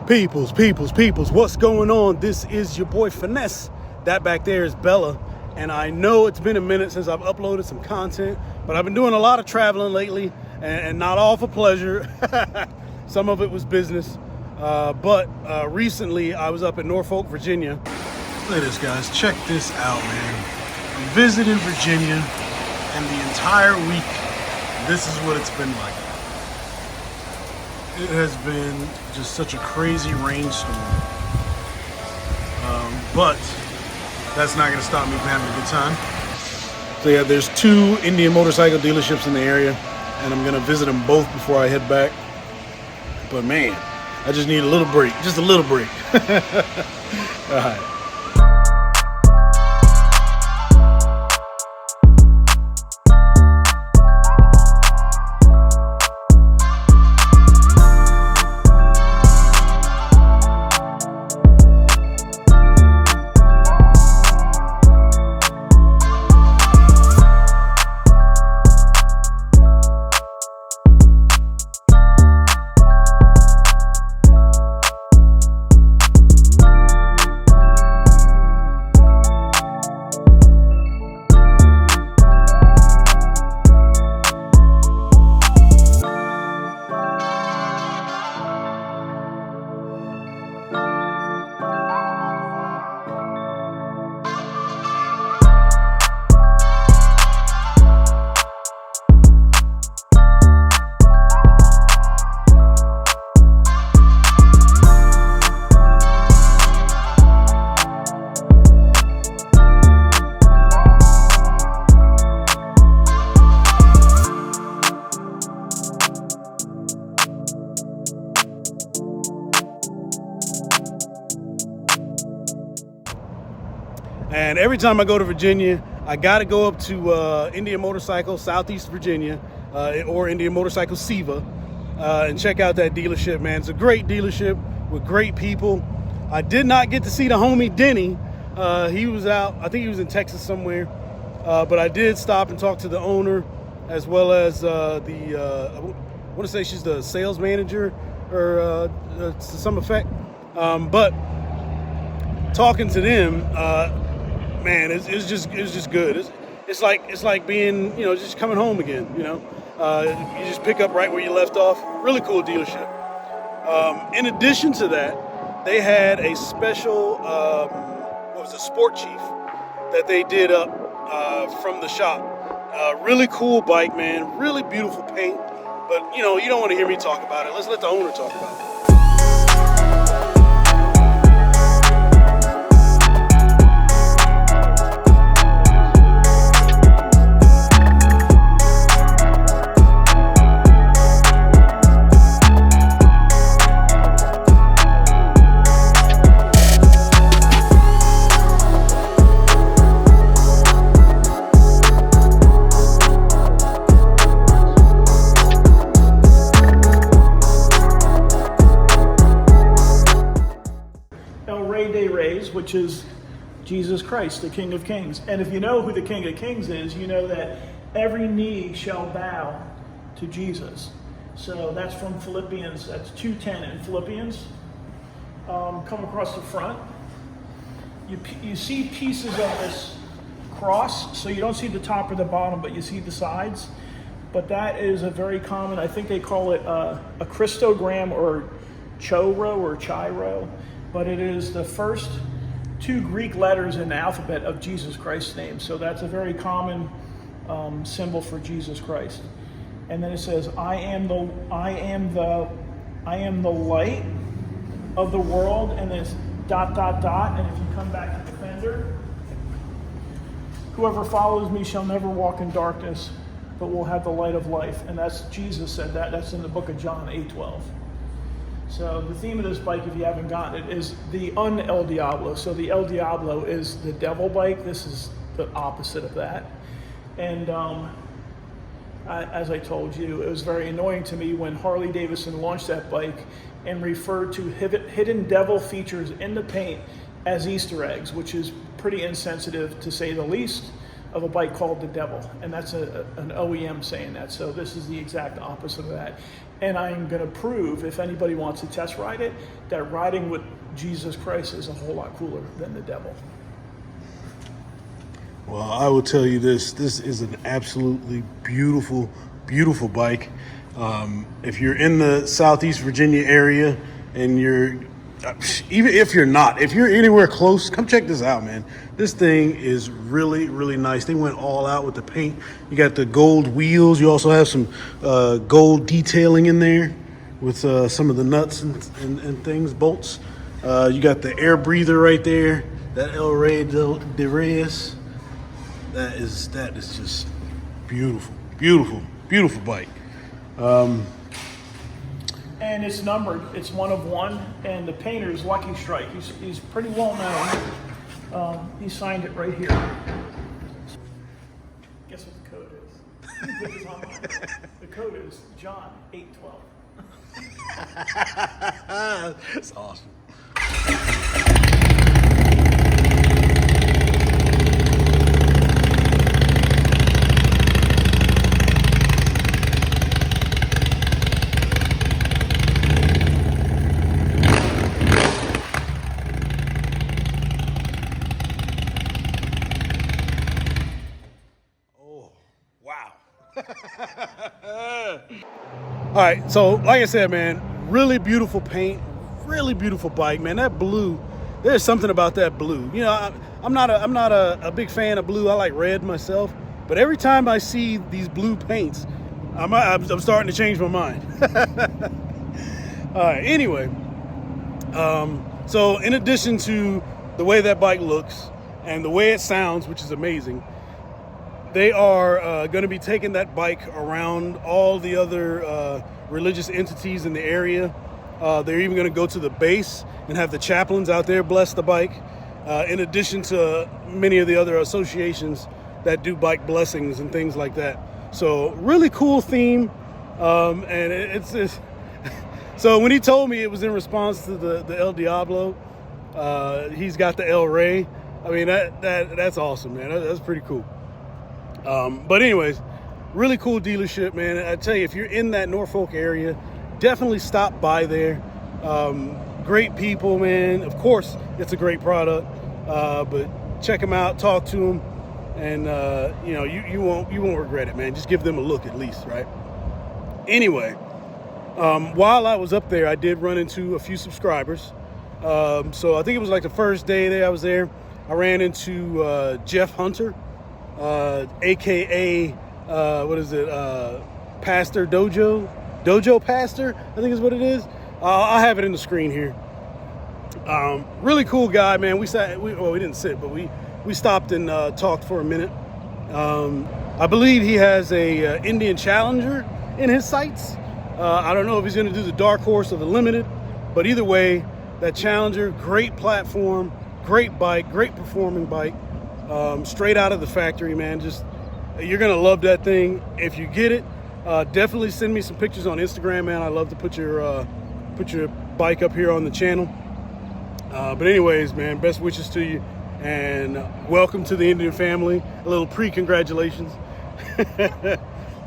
Peoples, what's going on? This is your boy Finesse. That back there is Bella. And I know it's been a minute since I've uploaded some content, but I've been doing a lot of traveling lately, and not all for pleasure. Some of it was business. But recently I was up in Norfolk, Virginia. Look at this, guys. Check this out, man. I'm visiting Virginia, and the entire week, this is what it's been like. It has been just such a crazy rainstorm. But that's not going to stop me from having a good time. So yeah, there's 2 Indian motorcycle dealerships in the area, and I'm going to visit them both before I head back. But man, I just need a little break, just a little break. All right. And every time I go to Virginia, I got to go up to Indian Motorcycle, Southeast Virginia, or Indian Motorcycle SEVA, and check out that dealership, man. It's a great dealership with great people. I did not get to see the homie Denny. He was out, I think he was in Texas somewhere. But I did stop and talk to the owner, as well as I want to say she's the sales manager, or to some effect. But talking to them, man, it's just good. It's like being, just coming home again. You just pick up right where you left off. Really cool dealership. In addition to that, they had a special sport chief that they did up from the shop. Really cool bike, man. Really beautiful paint. But you don't want to hear me talk about it. Let's let the owner talk about it. Which is Jesus Christ, the King of Kings. And if you know who the King of Kings is, you know that every knee shall bow to Jesus. So that's from Philippians, that's 2:10 in Philippians. Come across the front. You see pieces of this cross, so you don't see the top or the bottom, but you see the sides. But that is a very common, I think they call it a Christogram or choro or chiro, but it is the first 2 Greek letters in the alphabet of Jesus Christ's name. So that's a very common symbol for Jesus Christ. And then it says, I am the light of the world, and then it's ... And if you come back to the fender, whoever follows me shall never walk in darkness, but will have the light of life. And that's Jesus said that. That's in the book of John 8:12. So the theme of this bike, if you haven't gotten it, is the El Diablo. So the El Diablo is the devil bike. This is the opposite of that. And as I told you, it was very annoying to me when Harley Davidson launched that bike and referred to hidden devil features in the paint as Easter eggs, which is pretty insensitive to say the least. of a bike called the Devil, and that's an OEM saying that. So this is the exact opposite of that. And I'm going to prove, if anybody wants to test ride it, that riding with Jesus Christ is a whole lot cooler than the Devil. Well, I will tell you this is an absolutely beautiful, beautiful bike. If you're in the Southeast Virginia area and even if you're anywhere close, come check this out, man. This thing is really, really nice. They went all out with the paint. You got the gold wheels. You also have some gold detailing in there with some of the nuts and things, bolts. You got the air breather right there, that El Rey de Reyes. That is just beautiful, beautiful, beautiful bike. And it's numbered. It's 1 of 1, and the painter is Lucky Strike. He's pretty well known. He signed it right here. Guess what the code is? The code is John 812. That's awesome. All right, so like I said, man, really beautiful paint, really beautiful bike, man. That blue, there's something about that blue. You know, I'm not a big fan of blue. I like red myself, but every time I see these blue paints, I'm starting to change my mind. All right, anyway, so in addition to the way that bike looks and the way it sounds, which is amazing, they are going to be taking that bike around all the other religious entities in the area. They're even going to go to the base and have the chaplains out there bless the bike, in addition to many of the other associations that do bike blessings and things like that. So really cool theme. And it's so when he told me it was in response to the El Diablo, he's got the El Rey. I mean, that's awesome, man. That's pretty cool. But anyways, really cool dealership, man. I tell you, if you're in that Norfolk area, definitely stop by there. Great people, man. Of course, it's a great product, but check them out, talk to them, and you won't regret it, man. Just give them a look at least, right? Anyway, while I was up there, I did run into a few subscribers. So I think it was like the first day that I was there. I ran into Jeff Hunter. AKA Pastor Dojo Pastor, I think is what it is. I'll have it in the screen here. Really cool guy, man. We didn't sit, but we stopped and talked for a minute. I believe he has a Indian Challenger in his sights. I don't know if he's going to do the Dark Horse or the Limited, but either way, that Challenger, great platform, great bike, great performing bike. Straight out of the factory, man. Just, you're gonna love that thing if you get it. Definitely send me some pictures on Instagram, man. I love to put your bike up here on the channel. But anyways, man, best wishes to you and welcome to the Indian family. A little pre-congratulations. All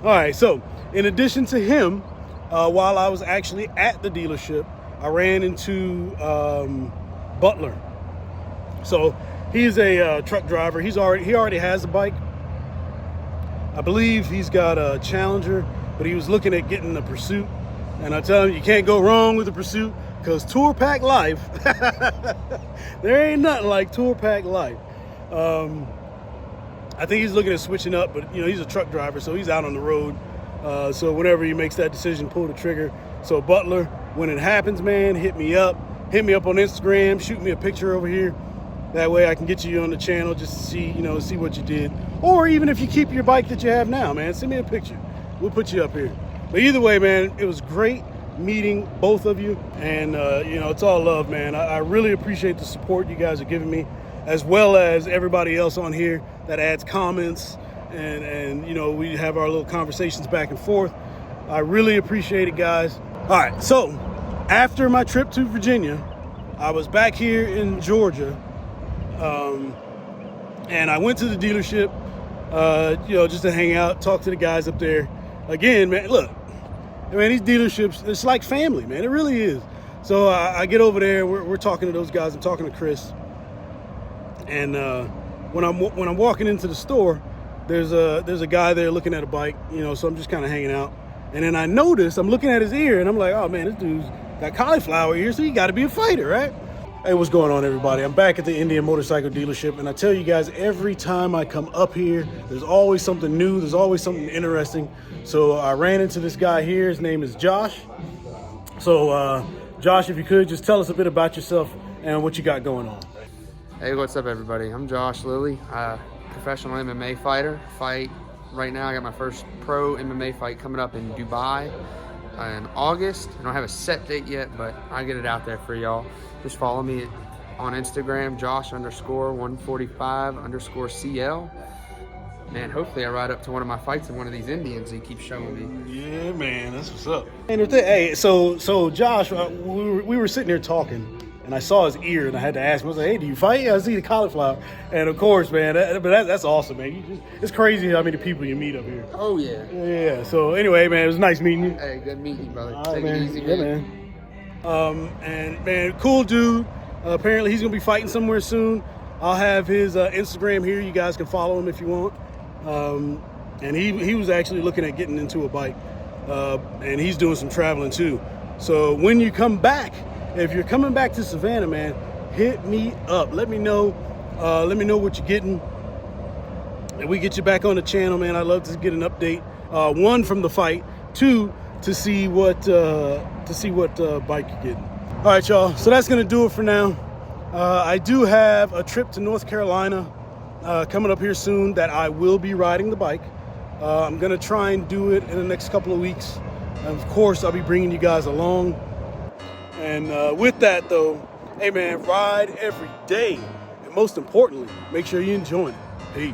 right, so in addition to him, while I was actually at the dealership, I ran into Butler. So he's a truck driver. He already has a bike. I believe he's got a Challenger, but he was looking at getting a Pursuit. And I tell him, you can't go wrong with a Pursuit because Tour Pack Life, there ain't nothing like Tour Pack Life. I think he's looking at switching up, but he's a truck driver, so he's out on the road. So whenever he makes that decision, pull the trigger. So Butler, when it happens, man, hit me up on Instagram, shoot me a picture over here. That way I can get you on the channel just to see what you did. Or even if you keep your bike that you have now, man, send me a picture. We'll put you up here. But either way, man, it was great meeting both of you. And, it's all love, man. I really appreciate the support you guys are giving me, as well as everybody else on here that adds comments. And we have our little conversations back and forth. I really appreciate it, guys. All right, so after my trip to Virginia, I was back here in Georgia. And I went to the dealership, just to hang out, talk to the guys up there. Again, man, look, man, these dealerships, it's like family, man. It really is. So I get over there, we're talking to those guys. I'm talking to Chris, and when I'm walking into the store, there's a guy there looking at a bike, so I'm just kind of hanging out. And then I notice, I'm looking at his ear, and I'm like, oh man, this dude's got cauliflower ears, so he got to be a fighter, right? Hey, what's going on, everybody? I'm back at the Indian Motorcycle Dealership, and I tell you guys, every time I come up here, there's always something new, there's always something interesting. So I ran into this guy here. His name is Josh. So, Josh, if you could, just tell us a bit about yourself and what you got going on. Hey, what's up, everybody? I'm Josh Lilly, professional MMA fighter. Fight right now. I got my first pro MMA fight coming up in Dubai in August. I don't have a set date yet, but I'll get it out there for y'all. Just follow me on Instagram, Josh_145_CL. Man, hopefully I ride up to one of my fights in one of these Indians he keeps showing me. Yeah, man, that's what's up. And hey, so Josh, we were sitting here talking, and I saw his ear, and I had to ask him. I was like, "Hey, do you fight?" I see the cauliflower, and of course, man, that's awesome, man. It's crazy how many people you meet up here. Oh yeah. Yeah. So anyway, man, it was nice meeting you. Hey, good meeting you, brother. All right, Take man. it easy, yeah, man. And man, cool dude. Apparently, he's gonna be fighting somewhere soon. I'll have his Instagram here. You guys can follow him if you want. And he was actually looking at getting into a bike, and he's doing some traveling too. So when you come back, if you're coming back to Savannah, man, hit me up. Let me know what you're getting, and we get you back on the channel, man. I'd love to get an update. One, from the fight. Two, to see what bike you're getting. All right, y'all. So that's gonna do it for now. I do have a trip to North Carolina coming up here soon that I will be riding the bike. I'm gonna try and do it in the next couple of weeks. And of course, I'll be bringing you guys along. And with that, though, hey man, ride every day, and most importantly, make sure you enjoy it. Peace.